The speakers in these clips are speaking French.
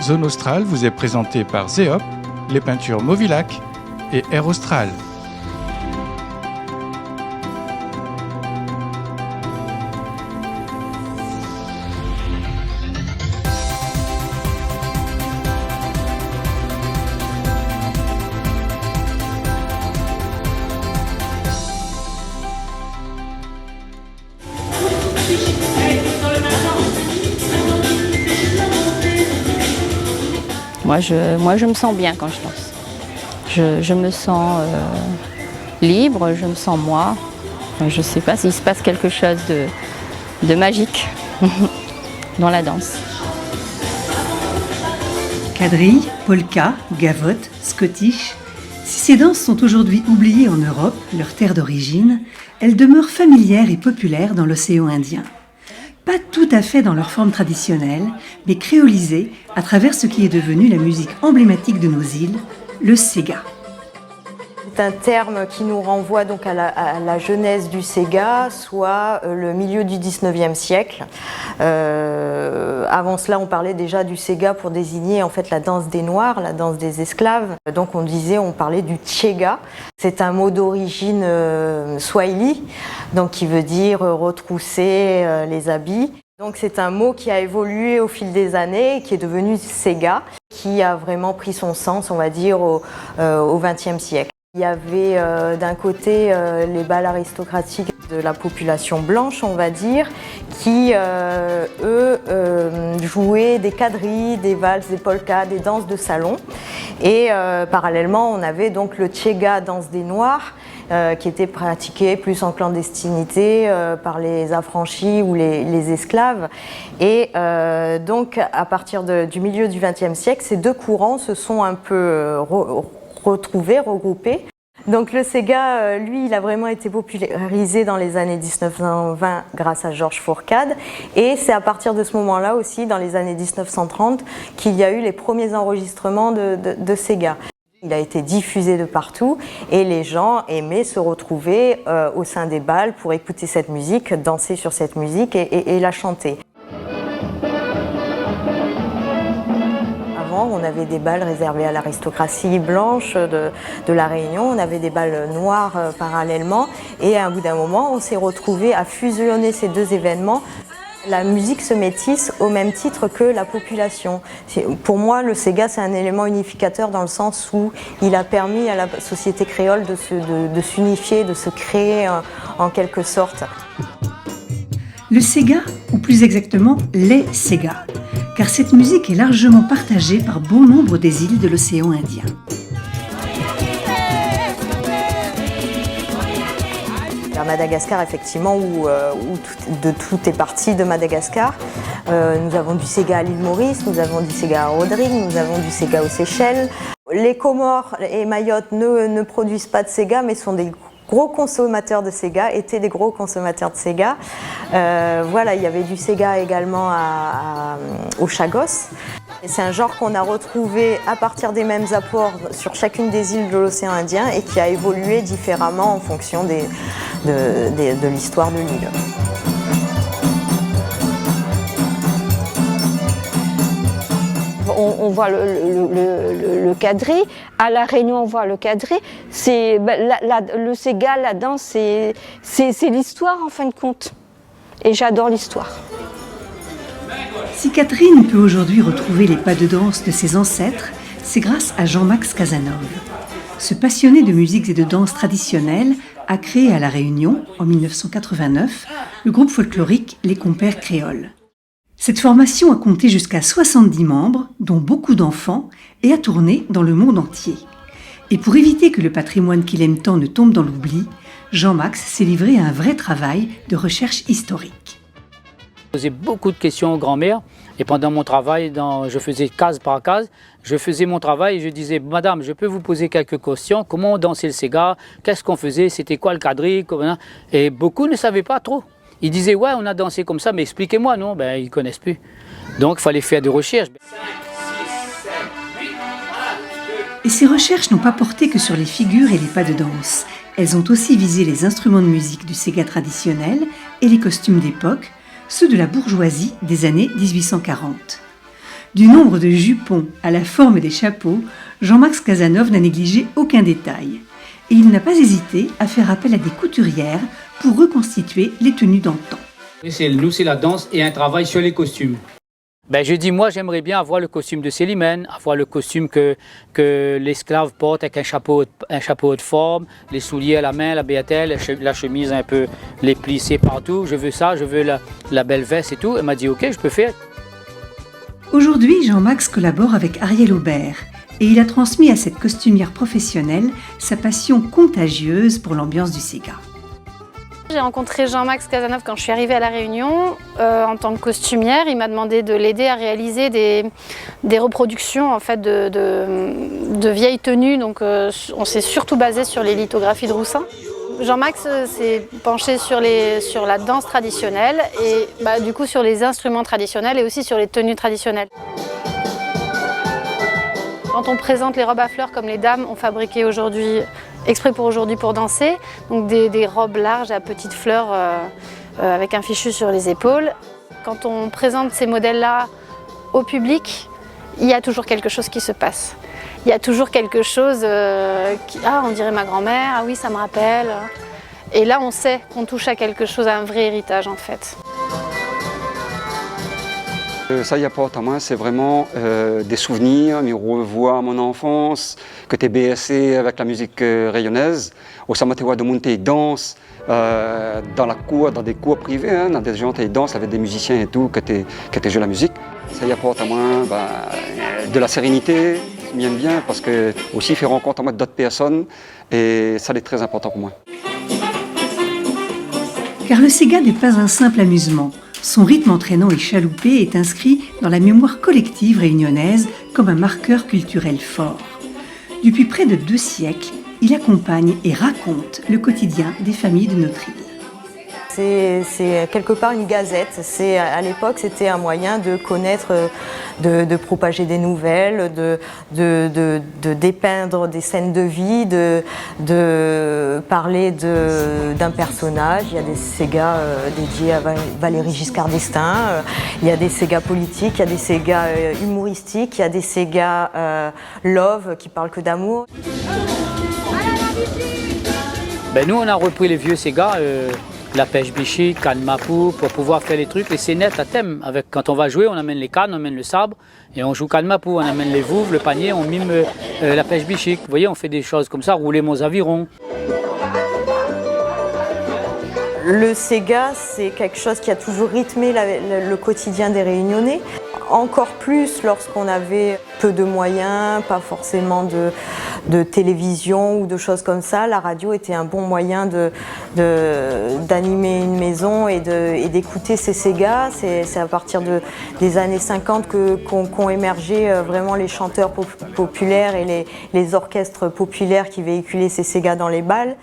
Zone Australe vous est présenté par Zeop, les peintures Movilac et Air Austral. Moi, je me sens bien quand je danse. Je me sens libre, je me sens moi. Enfin, je ne sais pas s'il se passe quelque chose de magique dans la danse. Quadrille, polka, gavotte, scottish. Si ces danses sont aujourd'hui oubliées en Europe, leur terre d'origine, elles demeurent familières et populaires dans l'océan Indien. Pas tout à fait dans leur forme traditionnelle, mais créolisées à travers ce qui est devenu la musique emblématique de nos îles, le Sega. C'est un terme qui nous renvoie donc à la genèse du Sega, soit le milieu du 19e siècle. Avant cela, on parlait déjà du Sega pour désigner en fait la danse des Noirs, la danse des esclaves. Donc on parlait du Tchega. C'est un mot d'origine swahili, donc qui veut dire retrousser les habits. Donc c'est un mot qui a évolué au fil des années, qui est devenu Sega, qui a vraiment pris son sens, on va dire, au XXe siècle. Il y avait d'un côté les bals aristocratiques de la population blanche, on va dire, qui, eux, jouaient des quadrilles, des valses, des polkas, des danses de salon. Et parallèlement, on avait donc le Tchega, danse des Noirs, qui était pratiquée plus en clandestinité par les affranchis ou les esclaves. Et donc, à partir du milieu du XXe siècle, ces deux courants se sont un peu retrouvés, regroupés. Donc le Sega, lui, il a vraiment été popularisé dans les années 1920 grâce à Georges Fourcade. Et c'est à partir de ce moment-là aussi, dans les années 1930, qu'il y a eu les premiers enregistrements de Sega. Il a été diffusé de partout et les gens aimaient se retrouver au sein des bals pour écouter cette musique, danser sur cette musique et la chanter. On avait des bals réservés à l'aristocratie blanche de la Réunion, on avait des bals noirs parallèlement et à un bout d'un moment on s'est retrouvé à fusionner ces deux événements. La musique se métisse au même titre que la population. Pour moi, le Sega, c'est un élément unificateur dans le sens où il a permis à la société créole de s'unifier, de se créer en quelque sorte. Le Sega, ou plus exactement les Sega, car cette musique est largement partagée par bon nombre des îles de l'océan Indien. À Madagascar, effectivement, où tout est parti de Madagascar. Nous avons du Sega à l'île Maurice, nous avons du Sega à Rodrigue, nous avons du Sega aux Seychelles. Les Comores et Mayotte ne produisent pas de Sega, mais sont des gros consommateurs de Sega, étaient des gros consommateurs de Sega. Voilà, il y avait du Sega également au Chagos. C'est un genre qu'on a retrouvé à partir des mêmes apports sur chacune des îles de l'océan Indien et qui a évolué différemment en fonction de l'histoire de l'île. On voit le quadrille. À La Réunion, on voit le quadrille. Le Sega, la danse, c'est l'histoire en fin de compte. Et j'adore l'histoire. Si Catherine peut aujourd'hui retrouver les pas de danse de ses ancêtres, c'est grâce à Jean-Max Casanove. Ce passionné de musiques et de danse traditionnelles a créé à La Réunion, en 1989, le groupe folklorique Les Compères Créoles. Cette formation a compté jusqu'à 70 membres, dont beaucoup d'enfants, et a tourné dans le monde entier. Et pour éviter que le patrimoine qu'il aime tant ne tombe dans l'oubli, Jean-Max s'est livré à un vrai travail de recherche historique. Je posais beaucoup de questions aux grands-mères et pendant mon travail, je faisais case par case, je faisais mon travail et je disais « Madame, je peux vous poser quelques questions, comment on dansait le Sega, qu'est-ce qu'on faisait, c'était quoi le quadrille ?» Et beaucoup ne savaient pas trop. Ils disaient « Ouais, on a dansé comme ça, mais expliquez-moi. » Non, ils ne connaissent plus. Donc, il fallait faire des recherches. Et ces recherches n'ont pas porté que sur les figures et les pas de danse. Elles ont aussi visé les instruments de musique du Sega traditionnel et les costumes d'époque, ceux de la bourgeoisie des années 1840. Du nombre de jupons à la forme des chapeaux, Jean-Max Casanove n'a négligé aucun détail. Et il n'a pas hésité à faire appel à des couturières pour reconstituer les tenues d'antan. Nous, c'est la danse et un travail sur les costumes. Ben, je dis, moi, j'aimerais bien avoir le costume de Célimène, avoir le costume que l'esclave porte avec un chapeau de forme, les souliers à la main, la béatelle, la chemise un peu, les plissés partout. Je veux ça, je veux la belle veste et tout. Elle m'a dit, ok, je peux faire. Aujourd'hui, Jean-Max collabore avec Ariel Aubert et il a transmis à cette costumière professionnelle sa passion contagieuse pour l'ambiance du Sega. J'ai rencontré Jean-Max Casanove quand je suis arrivée à La Réunion en tant que costumière. Il m'a demandé de l'aider à réaliser des reproductions en fait, de vieilles tenues. Donc, on s'est surtout basé sur les lithographies de Roussin. Jean-Max s'est penché sur la danse traditionnelle et du coup sur les instruments traditionnels et aussi sur les tenues traditionnelles. Quand on présente les robes à fleurs comme les dames ont fabriqué aujourd'hui, exprès pour aujourd'hui pour danser, donc des robes larges à petites fleurs avec un fichu sur les épaules. Quand on présente ces modèles-là au public, il y a toujours quelque chose qui se passe. Il y a toujours quelque chose qui, on dirait ma grand-mère, ah oui, ça me rappelle. Et là, on sait qu'on touche à quelque chose, à un vrai héritage en fait. Ça y apporte à moi, c'est vraiment des souvenirs, me revois mon enfance, que t'es BSC avec la musique rayonnaise. Au Samatewa de monter danse dans la cour, dans des cours privés, hein, dans des gens qui dansent avec des musiciens et tout, que t'es joué la musique. Ça y apporte à moi de la sérénité, bien, parce que aussi faire rencontre à moi d'autres personnes et ça c'est très important pour moi. Car le Sega n'est pas un simple amusement. Son rythme entraînant et chaloupé est inscrit dans la mémoire collective réunionnaise comme un marqueur culturel fort. Depuis près de 2 siècles, il accompagne et raconte le quotidien des familles de notre île. C'est quelque part une gazette. À l'époque, c'était un moyen de connaître, de propager des nouvelles, de dépeindre des scènes de vie, de parler d'un personnage. Il y a des Ségas dédiés à Valéry Giscard d'Estaing, il y a des Ségas politiques, il y a des Ségas humoristiques, il y a des Ségas love qui parlent que d'amour. Nous, on a repris les vieux Ségas. La pêche bichique, canne mapou, pour pouvoir faire les trucs, les scénettes à thème. Quand on va jouer, on amène les cannes, on amène le sabre et on joue canne mapou, on amène les vouves, le panier, on mime la pêche bichique. Vous voyez, on fait des choses comme ça, rouler mon aviron. Le Sega, c'est quelque chose qui a toujours rythmé le quotidien des Réunionnais. Encore plus lorsqu'on avait peu de moyens, pas forcément de télévision ou de choses comme ça. La radio était un bon moyen d'animer une maison et d'écouter ces Ségas. C'est à partir des années 50 qu'ont émergé vraiment les chanteurs populaires et les orchestres populaires qui véhiculaient ces Ségas dans les bals.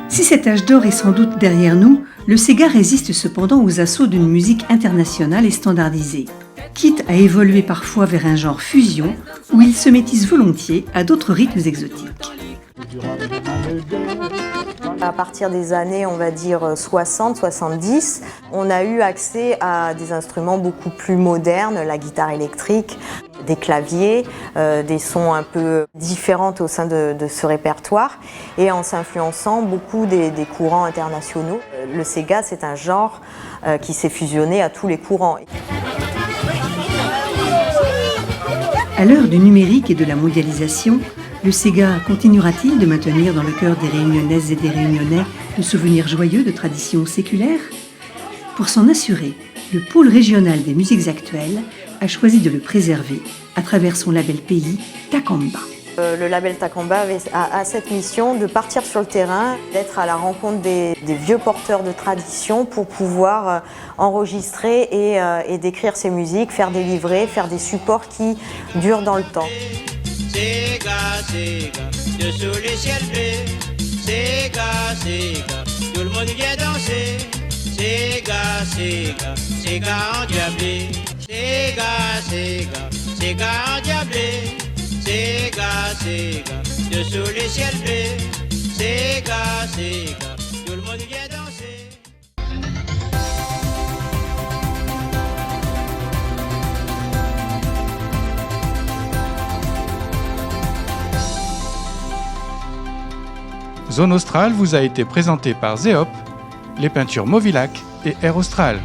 Si cet âge d'or est sans doute derrière nous, le Sega résiste cependant aux assauts d'une musique internationale et standardisée, quitte à évoluer parfois vers un genre fusion où il se métisse volontiers à d'autres rythmes exotiques. À partir des années, on va dire 60-70, on a eu accès à des instruments beaucoup plus modernes, la guitare électrique, des claviers, des sons un peu différents au sein de ce répertoire et en s'influençant beaucoup des courants internationaux. Le Sega, c'est un genre qui s'est fusionné à tous les courants. À l'heure du numérique et de la mondialisation, le Sega continuera-t-il de maintenir dans le cœur des Réunionnaises et des Réunionnais le souvenir joyeux de traditions séculaires ? Pour s'en assurer, le pôle régional des musiques actuelles a choisi de le préserver à travers son label pays Takamba. Le label Takamba a cette mission de partir sur le terrain, d'être à la rencontre des vieux porteurs de tradition pour pouvoir enregistrer et décrire ces musiques, faire des livrets, faire des supports qui durent dans le temps. Sega, Sega, dessous les ciels bleus. Sega, Sega, tout le monde vient danser. Sega, Sega, Sega endiablé. Sega, Sega, Sega endiablé. Sega, Sega, dessous les ciels bleus. Sega, Sega, tout le monde vient danser. Zone Australe vous a été présentée par Zeop, les peintures Movilac et Air Austral.